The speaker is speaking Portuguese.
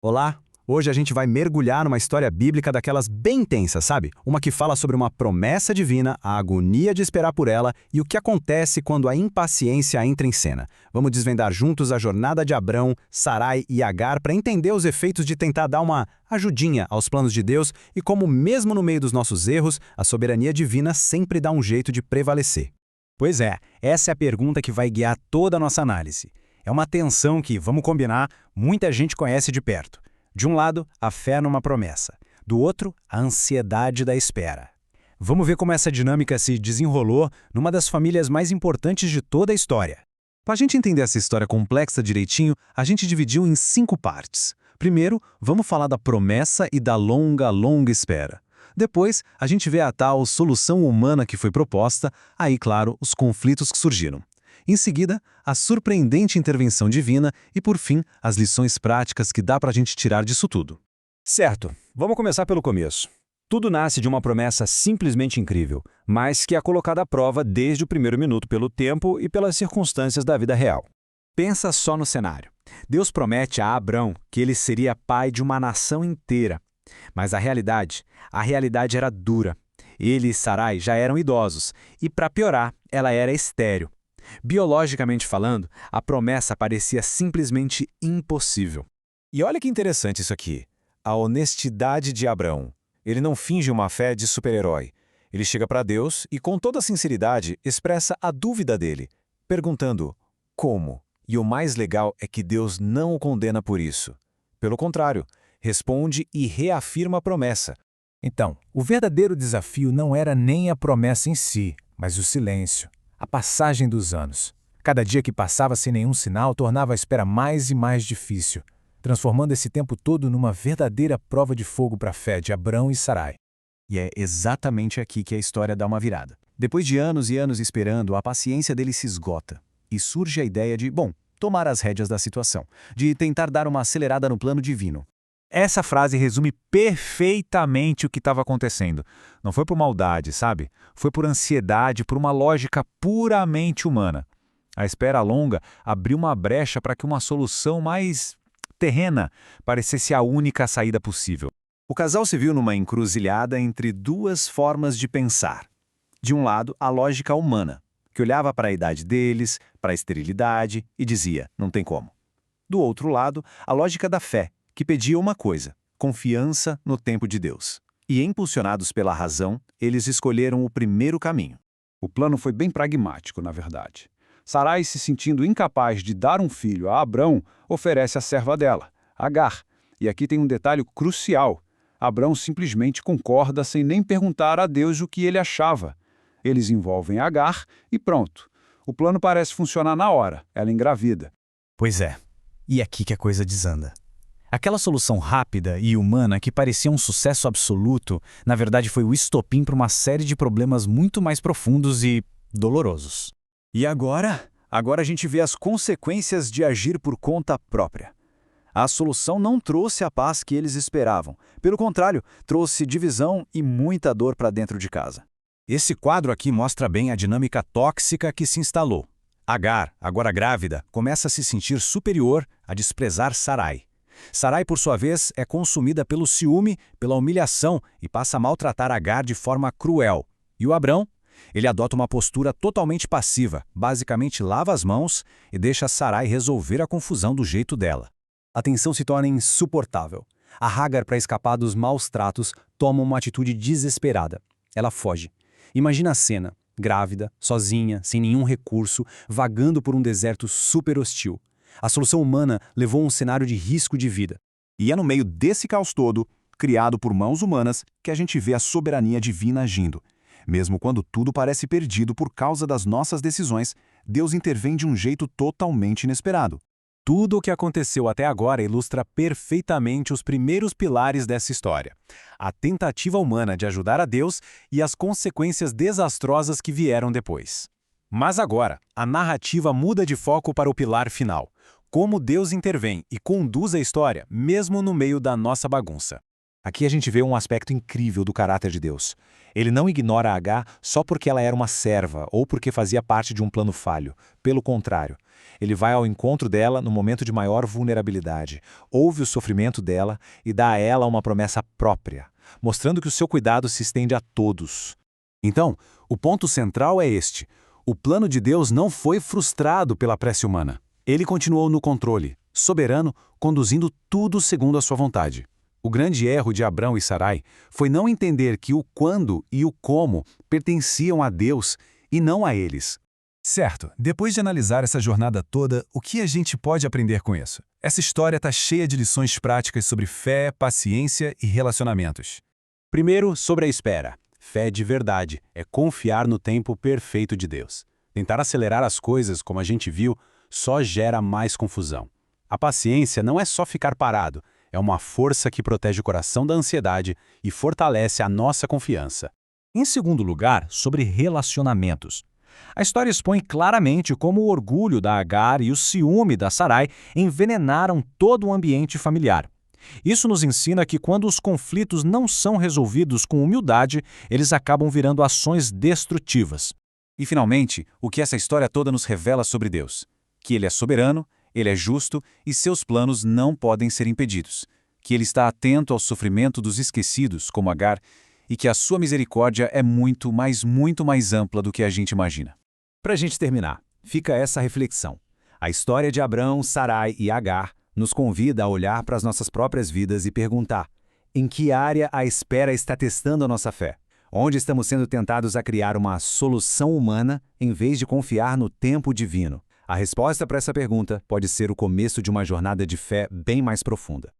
Olá! Hoje a gente vai mergulhar numa história bíblica daquelas bem intensas, sabe? Uma que fala sobre uma promessa divina, a agonia de esperar por ela e o que acontece quando a impaciência entra em cena. Vamos desvendar juntos a jornada de Abrão, Sarai e Agar para entender os efeitos de tentar dar uma ajudinha aos planos de Deus e como, mesmo no meio dos nossos erros, a soberania divina sempre dá um jeito de prevalecer. Pois é, essa é a pergunta que vai guiar toda a nossa análise. É uma tensão que, vamos combinar, muita gente conhece de perto. De um lado, a fé numa promessa. Do outro, a ansiedade da espera. Vamos ver como essa dinâmica se desenrolou numa das famílias mais importantes de toda a história. Para a gente entender essa história complexa direitinho, a gente dividiu em 5 partes. Primeiro, vamos falar da promessa e da longa espera. Depois, a gente vê a tal solução humana que foi proposta, aí, claro, os conflitos que surgiram. Em seguida, a surpreendente intervenção divina e, por fim, as lições práticas que dá para a gente tirar disso tudo. Certo, vamos começar pelo começo. Tudo nasce de uma promessa simplesmente incrível, mas que é colocada à prova desde o primeiro minuto pelo tempo e pelas circunstâncias da vida real. Pensa só no cenário. Deus promete a Abrão que ele seria pai de uma nação inteira. Mas a realidade era dura. Ele e Sarai já eram idosos e, para piorar, ela era estéril. Biologicamente falando, a promessa parecia simplesmente impossível. E olha que interessante isso aqui. A honestidade de Abrão. Ele não finge uma fé de super-herói. Ele chega para Deus e, com toda sinceridade, expressa a dúvida dele, perguntando como. E o mais legal é que Deus não o condena por isso. Pelo contrário, responde e reafirma a promessa. Então, o verdadeiro desafio não era nem a promessa em si, mas o silêncio, a passagem dos anos. Cada dia que passava sem nenhum sinal tornava a espera mais e mais difícil, transformando esse tempo todo numa verdadeira prova de fogo para a fé de Abrão e Sarai. E é exatamente aqui que a história dá uma virada. Depois de anos e anos esperando, a paciência dele se esgota. E surge a ideia de, tomar as rédeas da situação, de tentar dar uma acelerada no plano divino. Essa frase resume perfeitamente o que estava acontecendo. Não foi por maldade, sabe? Foi por ansiedade, por uma lógica puramente humana. A espera longa abriu uma brecha para que uma solução mais terrena parecesse a única saída possível. O casal se viu numa encruzilhada entre duas formas de pensar. De um lado, a lógica humana, que olhava para a idade deles, para a esterilidade e dizia, não tem como. Do outro lado, a lógica da fé, que pedia uma coisa, confiança no tempo de Deus. E, impulsionados pela razão, eles escolheram o primeiro caminho. O plano foi bem pragmático, na verdade. Sarai, se sentindo incapaz de dar um filho a Abrão, oferece a serva dela, Agar. E aqui tem um detalhe crucial. Abrão simplesmente concorda sem nem perguntar a Deus o que ele achava. Eles envolvem Agar e pronto. O plano parece funcionar na hora, ela engravida. Pois é, e é aqui que a coisa desanda. Aquela solução rápida e humana que parecia um sucesso absoluto, na verdade foi o estopim para uma série de problemas muito mais profundos e dolorosos. E agora? Agora a gente vê as consequências de agir por conta própria. A solução não trouxe a paz que eles esperavam. Pelo contrário, trouxe divisão e muita dor para dentro de casa. Esse quadro aqui mostra bem a dinâmica tóxica que se instalou. Agar, agora grávida, começa a se sentir superior, a desprezar Sarai. Sarai, por sua vez, é consumida pelo ciúme, pela humilhação e passa a maltratar Agar de forma cruel. E o Abrão? Ele adota uma postura totalmente passiva, basicamente lava as mãos e deixa Sarai resolver a confusão do jeito dela. A tensão se torna insuportável. A Hagar, para escapar dos maus tratos, toma uma atitude desesperada. Ela foge. Imagina a cena, grávida, sozinha, sem nenhum recurso, vagando por um deserto super hostil. A solução humana levou a um cenário de risco de vida. E é no meio desse caos todo, criado por mãos humanas, que a gente vê a soberania divina agindo. Mesmo quando tudo parece perdido por causa das nossas decisões, Deus intervém de um jeito totalmente inesperado. Tudo o que aconteceu até agora ilustra perfeitamente os primeiros pilares dessa história. A tentativa humana de ajudar a Deus e as consequências desastrosas que vieram depois. Mas agora, a narrativa muda de foco para o pilar final. Como Deus intervém e conduz a história, mesmo no meio da nossa bagunça. Aqui a gente vê um aspecto incrível do caráter de Deus. Ele não ignora Agar só porque ela era uma serva ou porque fazia parte de um plano falho. Pelo contrário, Ele vai ao encontro dela no momento de maior vulnerabilidade, ouve o sofrimento dela e dá a ela uma promessa própria, mostrando que o seu cuidado se estende a todos. Então, o ponto central é este: o plano de Deus não foi frustrado pela prece humana. Ele continuou no controle, soberano, conduzindo tudo segundo a sua vontade. O grande erro de Abrão e Sarai foi não entender que o quando e o como pertenciam a Deus e não a eles. Certo, depois de analisar essa jornada toda, o que a gente pode aprender com isso? Essa história está cheia de lições práticas sobre fé, paciência e relacionamentos. Primeiro, sobre a espera. Fé de verdade é confiar no tempo perfeito de Deus. Tentar acelerar as coisas, como a gente viu, só gera mais confusão. A paciência não é só ficar parado, é uma força que protege o coração da ansiedade e fortalece a nossa confiança. Em segundo lugar, sobre relacionamentos. A história expõe claramente como o orgulho da Agar e o ciúme da Sarai envenenaram todo o ambiente familiar. Isso nos ensina que quando os conflitos não são resolvidos com humildade, eles acabam virando ações destrutivas. E, finalmente, o que essa história toda nos revela sobre Deus? Que Ele é soberano, Ele é justo e seus planos não podem ser impedidos. Que Ele está atento ao sofrimento dos esquecidos, como Agar, e que a sua misericórdia é muito mais ampla do que a gente imagina. Para a gente terminar, fica essa reflexão. A história de Abrão, Sarai e Agar nos convida a olhar para as nossas próprias vidas e perguntar: em que área a espera está testando a nossa fé? Onde estamos sendo tentados a criar uma solução humana em vez de confiar no tempo divino? A resposta para essa pergunta pode ser o começo de uma jornada de fé bem mais profunda.